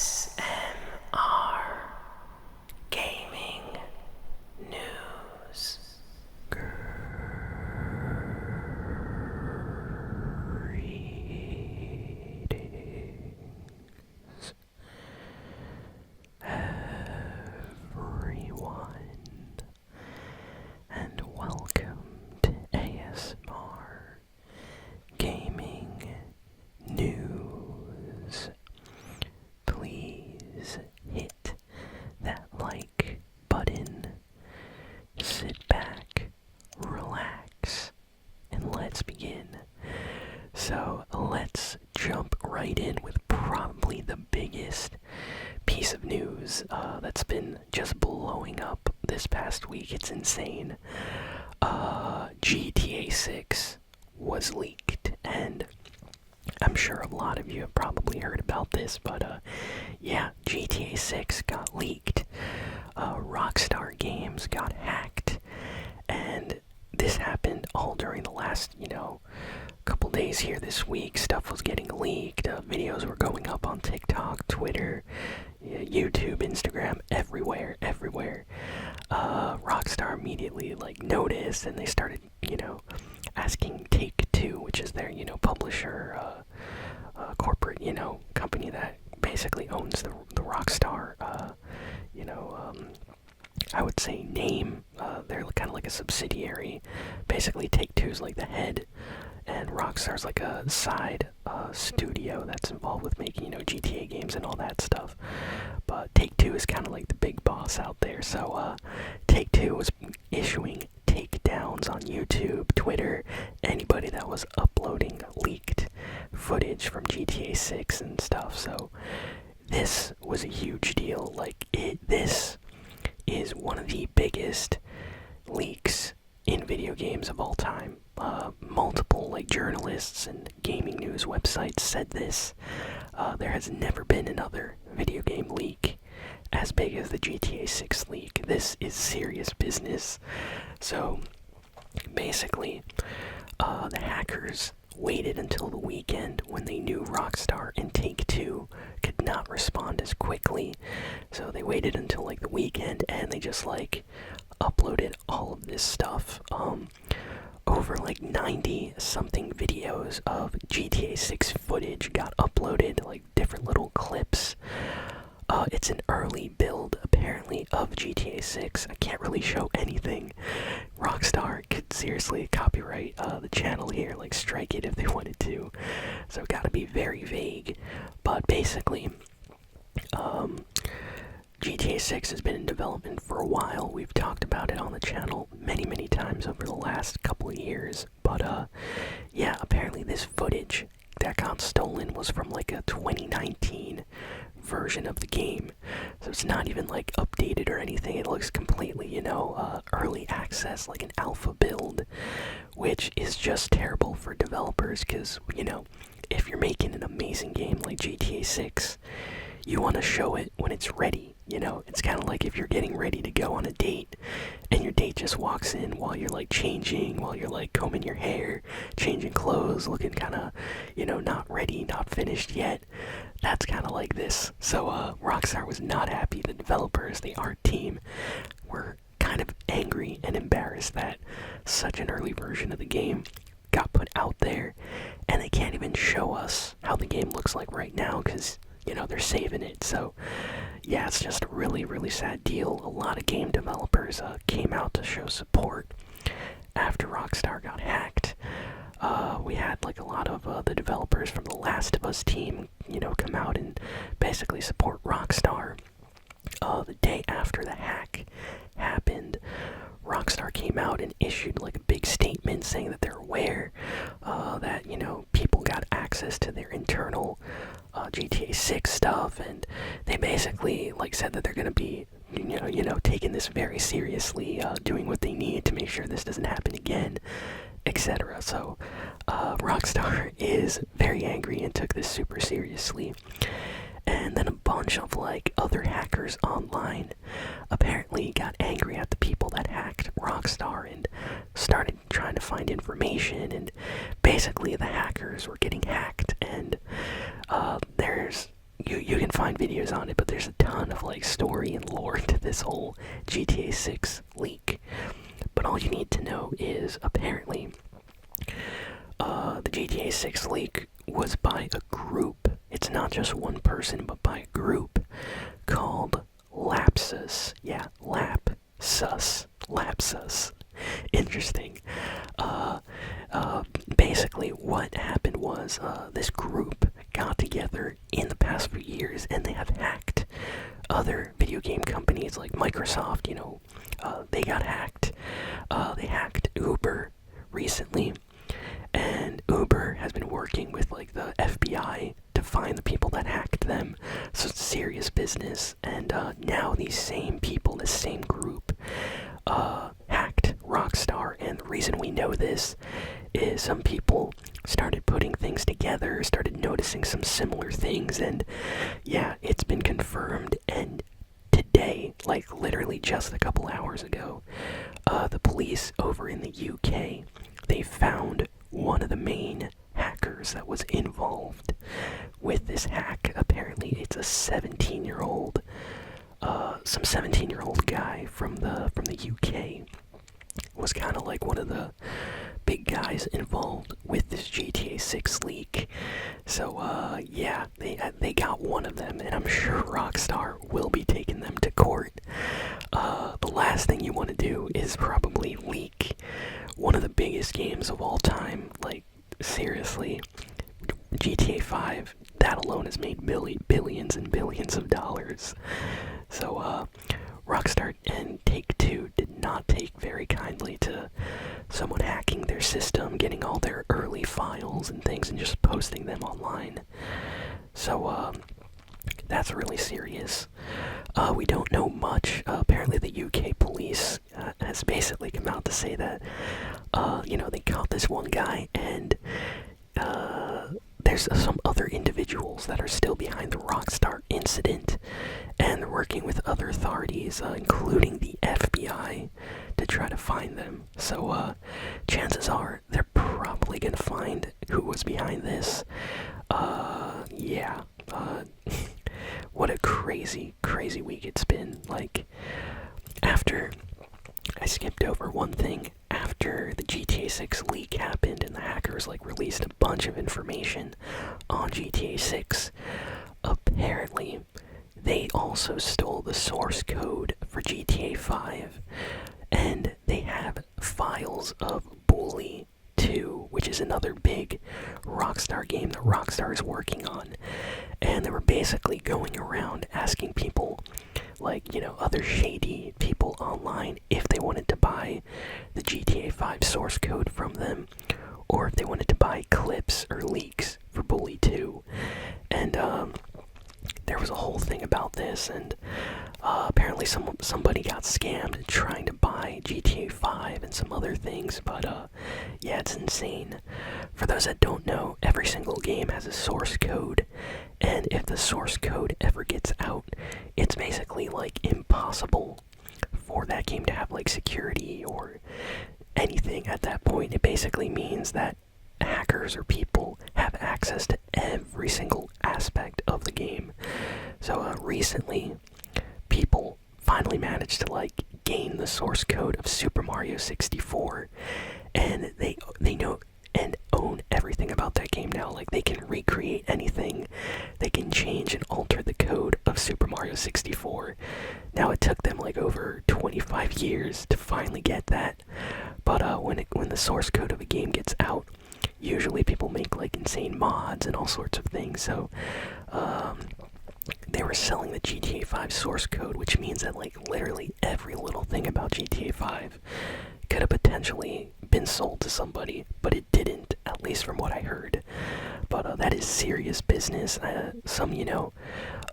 ASMR Gaming News. Greetings, everyone, and welcome to ASMR Gaming News. Please hit that like button, sit back, relax, and let's begin. So let's jump right in with probably the biggest piece of news that's been just blowing up this past week. It's insane. GTA 6 was leaked, and I'm sure a lot of you have probably heard about this, but yeah, GTA 6 got leaked. Rockstar Games got hacked, and this happened all during the last, couple days here this week. Stuff was getting leaked, videos were going up on TikTok, Twitter, YouTube, Instagram, everywhere. Rockstar immediately noticed, and they started, asking Take-Two, which is their, publisher, corporate, company that basically owns the Rockstar, I would say name. They're kind of like a subsidiary. Basically, Take-Two's like the head, and Rockstar's like a side studio that's involved with making, GTA games and all that stuff. But Take-Two is kind of like the big boss out there. So Take-Two was issuing takedowns on YouTube, Twitter, anybody that was uploading leaked footage from GTA 6 and stuff. So this was a huge deal. This is one of the biggest leaks in video games of all time. Multiple journalists and gaming news websites said this. There has never been another video game leak as big as the GTA 6 leak. This is serious business. So basically, the hackers waited until the weekend when they knew Rockstar and Take-Two could not respond as quickly. So they waited until the weekend, and they just uploaded all of this stuff. Over 90 something videos of GTA 6 footage got uploaded, different little clips. It's an early build, apparently, of GTA 6. I can't really show anything. Rockstar could seriously copyright the channel here, strike it if they wanted to. So gotta be very vague. But basically, GTA 6 has been in development for a while. We've talked about it on the channel many times over the last couple of years. But yeah, apparently this footage that got stolen was from a 2019 version of the game. So it's not even updated or anything. It looks completely, early access, like an alpha build, which is just terrible for developers because, if you're making an amazing game like GTA 6, you want to show it when it's ready. It's kind of like if you're getting ready to go on a date and your date just walks in while you're changing, while you're combing your hair, changing clothes, looking kind of, not ready, not finished yet. That's kind of like this. So Rockstar was not happy. The developers, the art team, were kind of angry and embarrassed that such an early version of the game got put out there, and they can't even show us how the game looks like right now because they're saving it. So yeah, it's just a really sad deal. A lot of game developers came out to show support after Rockstar got hacked. We had a lot of the developers from the Last of Us team, come out and basically support Rockstar. The day after the hack happened, Rockstar came out and issued a big statement saying that they're aware that people got access to their internal GTA 6 stuff, and they basically said that they're gonna be taking this very seriously, doing what they need to make sure this doesn't happen again, etc. So Rockstar is very angry and took this super seriously. And then a bunch of other hackers online apparently got angry at the people that hacked Rockstar and started trying to find information, and basically the hackers were getting hacked, and you can find videos on it, but there's a ton of like story and lore to this whole GTA 6 leak. But all you need to know is apparently the GTA 6 leak was by a group. It's not just one person, but by a group called Lapsus. Yeah, Lapsus. Interesting. Basically what happened was this group got together in the past few years, and they have hacked other video game companies like Microsoft. They got hacked. They hacked Uber recently, and Uber has been working with like the FBI to find the people that hacked them. So it's serious business. And now these same people, this same group, hacked Rockstar. And the reason we know this is some people started putting things together, started noticing some similar things, and yeah, it's been confirmed. And today, like literally just a couple hours ago, the police over in the UK, they found one of the main hackers that was involved with this hack. Apparently it's a 17-year-old guy from the UK. Was kind of like one of the big guys involved with this GTA 6 leak. So yeah, they got one of them, and I'm sure Rockstar will be taking them to court. The last thing you want to do is probably leak one of the biggest games of all time. Like, seriously, GTA 5, that alone has made billions and billions of dollars. So Rockstar and Take-Two did not take very kindly to someone hacking their system, getting all their early files and things, and just posting them online. So that's really serious. We don't know much. Apparently the UK police has basically come out to say that, they caught this one guy, and there's some other individuals that are still behind the Rockstar incident, and they're working with other authorities, including the FBI, to try to find them. So chances are they're probably gonna find who was behind this. Yeah. What a crazy week it's been. Like, after I skipped over one thing. After the GTA 6 leak happened and the hackers released a bunch of information on GTA 6, apparently they also stole the source code for GTA 5, and they have files of Bully 2, which is another big Rockstar game that Rockstar is working on. And they were basically going around asking people, other shady people online, if they wanted to buy the GTA 5 source code from them, or if they wanted to buy clips or leaks for Bully 2. And there was a whole thing about this, and apparently somebody got scammed trying to buy GTA 5 and some other things, but yeah, it's insane. For those that don't know, every single game has a source code, and if the source code ever gets out, it's basically impossible for that game to have security or anything at that point. It basically means that hackers or people have access to every single aspect of the game. So recently, people finally managed to gain the source code of Super Mario 64, and they know and own everything about that game now. They can recreate anything. They can change and alter the code of Super Mario 64. Now, it took them over 25 years to finally get that, but when the source code of a game gets out, usually people make insane mods and all sorts of things. So they were selling the GTA 5 source code, which means that literally every little thing about GTA 5 could have potentially been sold to somebody, but it didn't, at least from what I heard. But that is serious business. Some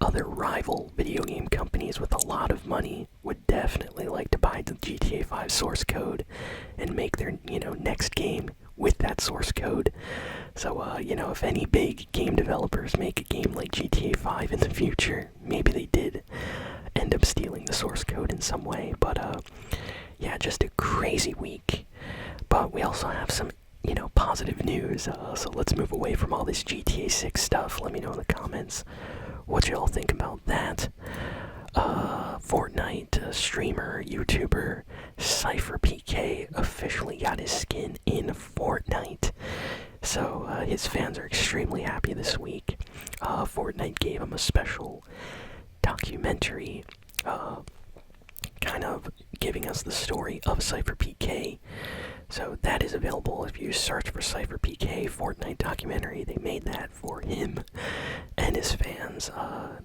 other rival video game companies with a lot of money would definitely like to buy the GTA 5 source code and make their next game with that source code. So if any big game developers make a game like GTA 5 in the future, maybe they did end up stealing the source code in some way. But yeah, just a crazy week. But we also have some positive news, so let's move away from all this GTA 6 stuff. Let me know in the comments what you all think about Fortnite gave him a special documentary, kind of giving us the story of CypherPK. So that is available if you search for CypherPK Fortnite documentary. They made that for him and his fans.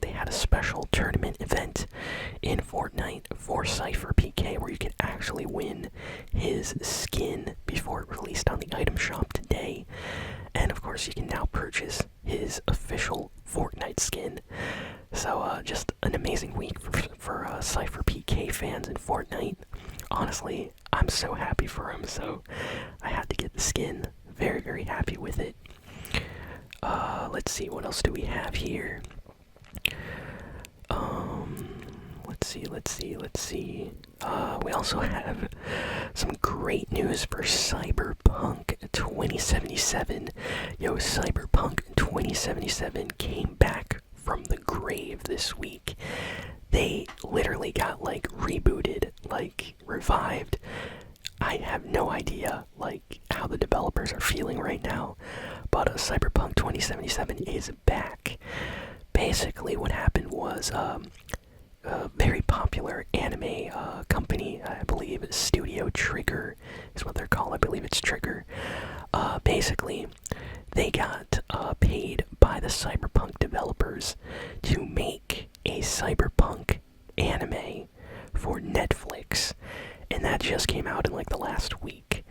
They had a special tournament event in Fortnite for CypherPK where you could actually win his skin before it released on the item shop today. And of course you can now purchase his official Fortnite skin. So just an amazing week for CypherPK fans in Fortnite. Honestly, I'm so happy for him, so I had to get the skin. Very, very happy with it. Let's see, what else do we have here? Let's see. We also have some great news for Cyberpunk 2077. Yo, Cyberpunk 2077 came back from the grave this week. They literally got, like, rebooted, like, revived. I have no idea, like, how the developers are feeling right now, but Cyberpunk 2077 is back. Basically, what happened was, a very popular anime company, I believe Studio Trigger is what they're called, I believe it's Trigger. Basically, they got paid by the Cyberpunk developers to make a Cyberpunk anime for Netflix, and that just came out in like the last week.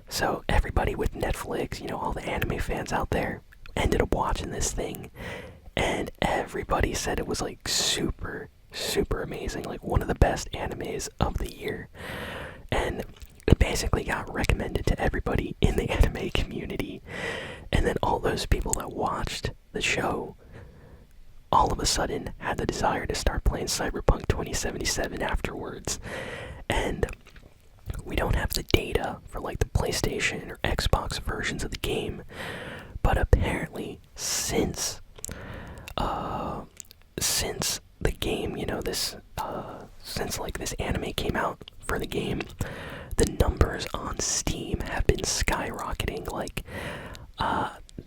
So everybody with Netflix, you know, all the anime fans out there, ended up watching this thing, and everybody said it was like super amazing, like one of the best animes of the year. And it basically got recommended to everybody in the anime community, and then all those people that watched the show all of a sudden had the desire to start playing Cyberpunk 2077 afterwards. And we don't have the data for like the PlayStation or Xbox versions of the game, but apparently since the game, you know, since like this anime came out for the game, the numbers on Steam have been skyrocketing. Like,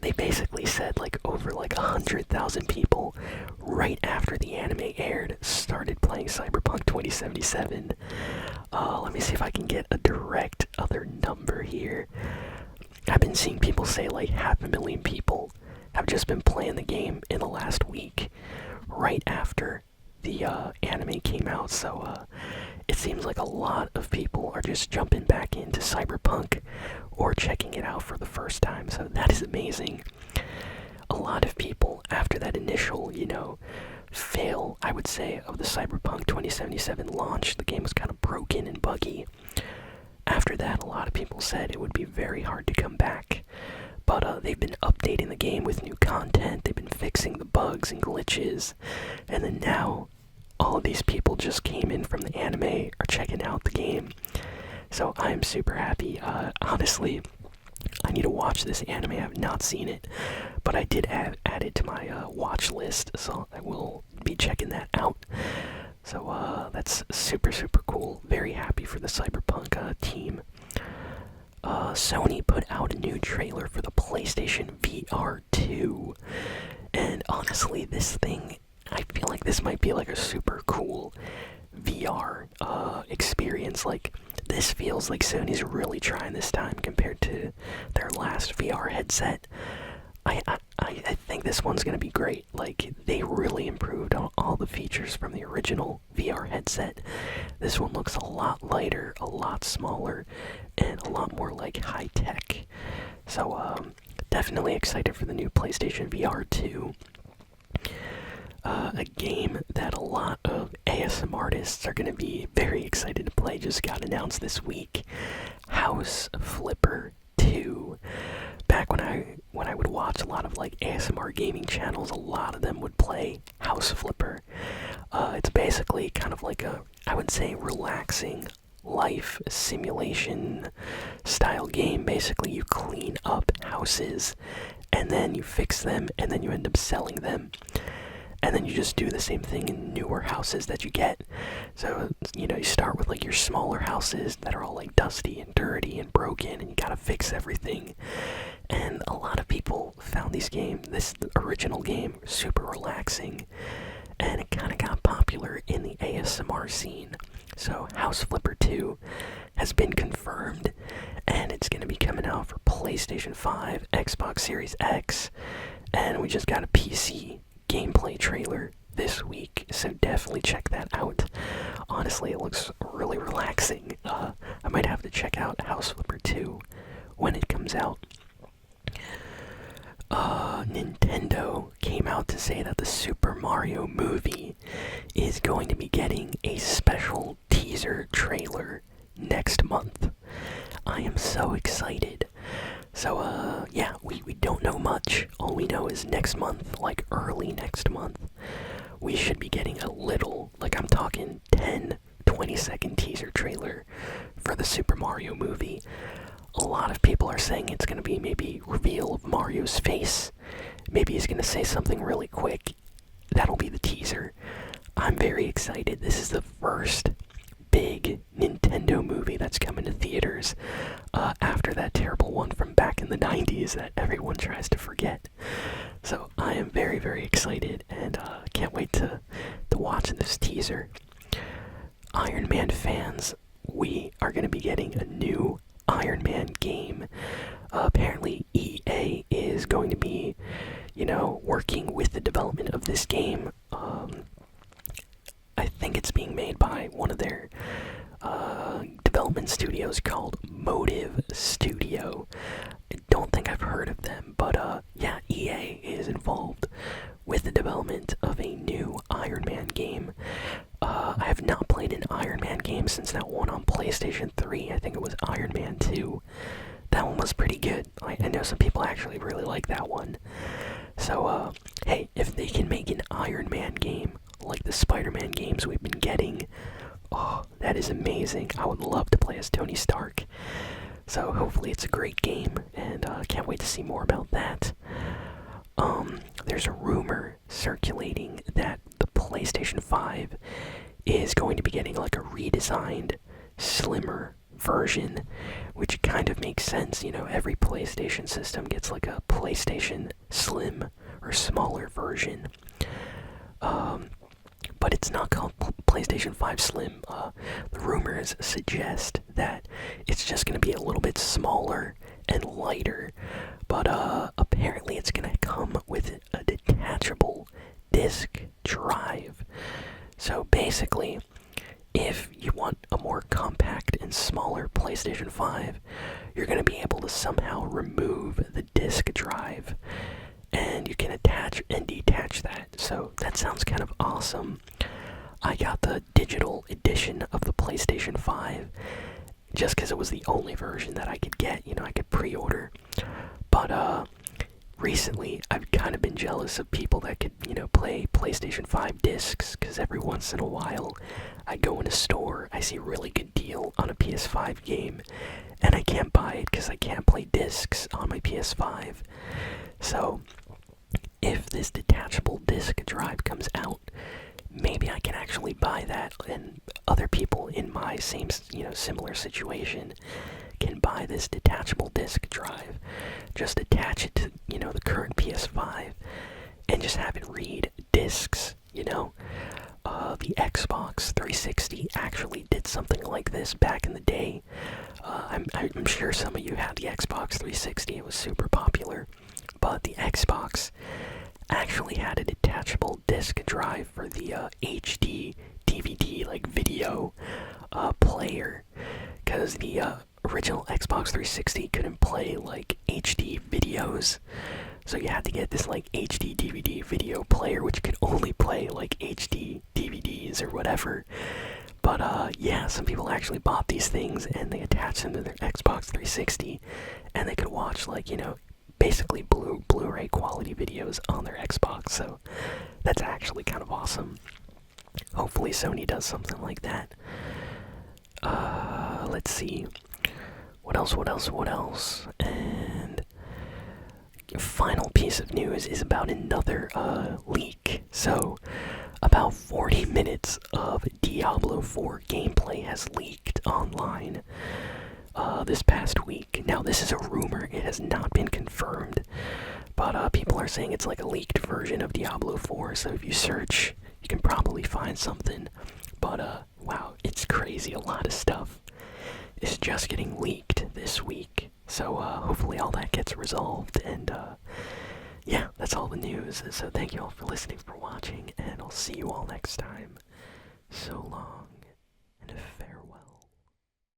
they basically said like over like 100,000 people right after the anime aired started playing Cyberpunk 2077. Let me see if I can get a direct other number here. I've been seeing people say like 500,000 people have just been playing the game in the last week right after the anime came out. So it seems like a lot of people are just jumping back into Cyberpunk or checking it out for the first time, so that is amazing. A lot of people, after that initial, you know, fail, I would say, of the Cyberpunk 2077 launch, the game was kind of broken and buggy. After that, a lot of people said it would be very hard to come back, but they've been updating the game with new content, they've been fixing the bugs and glitches, and then now all of these people just came in from the anime, are checking out the game. So I'm super happy. Honestly, I need to watch this anime. I have not seen it, but I did add it to my watch list, so I will be checking that out. So that's super cool. Very happy for the Cyberpunk team. Sony put out a new trailer for the PlayStation VR 2, and honestly, this thing, I feel like this might be like a super cool VR experience. Like, this feels like Sony's really trying this time compared to their last VR headset. I think this one's gonna be great. Like, they really improved on all the features from the original VR headset. This one looks a lot lighter, a lot smaller, and a lot more like high tech. So definitely excited for the new PlayStation VR 2. A game that a lot of ASM artists are going to be very excited to play just got announced this week. House Flipper 2. Back when I would watch a lot of like ASMR gaming channels, a lot of them would play House Flipper. It's basically kind of like a, I would say, relaxing life simulation style game. Basically, you clean up houses and then you fix them and then you end up selling them. And then you just do the same thing in newer houses that you get. So, you know, you start with like your smaller houses that are all like dusty and dirty and broken, and you gotta fix everything. And a lot of people found this original game, super relaxing, and it kind of got popular in the ASMR scene. So House Flipper 2 has been confirmed, and it's going to be coming out for PlayStation 5, Xbox Series X, and we just got a PC gameplay trailer this week, so definitely check that out. Honestly, it looks really relaxing. I might have to check out House Flipper 2 when it comes out. Nintendo came out to say that the Super Mario movie is going to be getting a special teaser trailer next month. I am so excited. So, yeah, we don't know much. All we know is next month, like early next month, we should be getting a little, like I'm talking 10, 20-second teaser trailer for the Super Mario movie. A lot of people are saying it's going to be maybe reveal of Mario's face. Maybe he's going to say something really quick. That'll be the teaser. I'm very excited. This is the first big Nintendo movie that's coming to theaters after that terrible one from back in the 90s that everyone tries to forget. So I am very, very excited and can't wait to watch this teaser. Iron Man fans, we are going to be getting a new Iron Man game. Apparently EA is going to be, working with the development of this game. I think it's being made by one of their development studios called Motive Studio. I don't think I've heard of them, but yeah, EA is involved with the development of a new Iron Man game. I have not played an Iron Man game since that one on PlayStation 3. I think it was Iron Man 2. That one was pretty good. I know some people actually really like that one. So, hey, if they can make an Iron Man game like the Spider-Man games we've been getting, oh, that is amazing. I would love to play as Tony Stark. So hopefully it's a great game, and can't wait to see more about that. There's a rumor circulating that the PlayStation 5 is going to be getting like a redesigned, slimmer version, which kind of makes sense. Every PlayStation system gets like a PlayStation Slim or smaller version. But it's not called PlayStation 5 Slim. The rumors suggest that it's just going to be a little bit smaller and lighter, but apparently it's going to come with a detachable disk drive. So basically, if you want a more compact and smaller PlayStation 5, you're going to be able to somehow remove the disk drive, and you can attach and detach that. So that sounds kind of awesome. I got the digital edition of the PlayStation 5 just because it was the only version that I could get. I could pre-order. But recently I've kind of been jealous of people that could, play PlayStation 5 discs, because every once in a while I go in a store, I see a really good deal on a PS5 game, and I can't buy it because I can't play discs on my PS5. So if this detachable disk drive comes out, maybe I can actually buy that, and other people in my same, similar situation can buy this detachable disk drive. Just attach it to, the current PS5 and just have it read discs, The Xbox 360 actually did something like this back in the day. I'm sure some of you had the Xbox 360. It was super popular. But the Xbox actually had a detachable disc drive for the HD DVD, like video player, because the original Xbox 360 couldn't play like HD videos, so you had to get this like HD DVD video player which could only play like HD DVDs or whatever. But yeah, some people actually bought these things and they attached them to their Xbox 360, and they could watch like, basically Blu-ray quality videos on their Xbox. So that's actually kind of awesome. Hopefully Sony does something like that. Let's see. What else? And final piece of news is about another leak. So about 40 minutes of Diablo 4 gameplay has leaked online this past week. Now, this is a rumor. It has not been confirmed confirmed. But people are saying it's like a leaked version of Diablo 4, so if you search, you can probably find something. But wow, it's crazy. A lot of stuff is just getting leaked this week. So hopefully all that gets resolved. And yeah, that's all the news. So thank you all for listening, for watching, and I'll see you all next time. So long and farewell.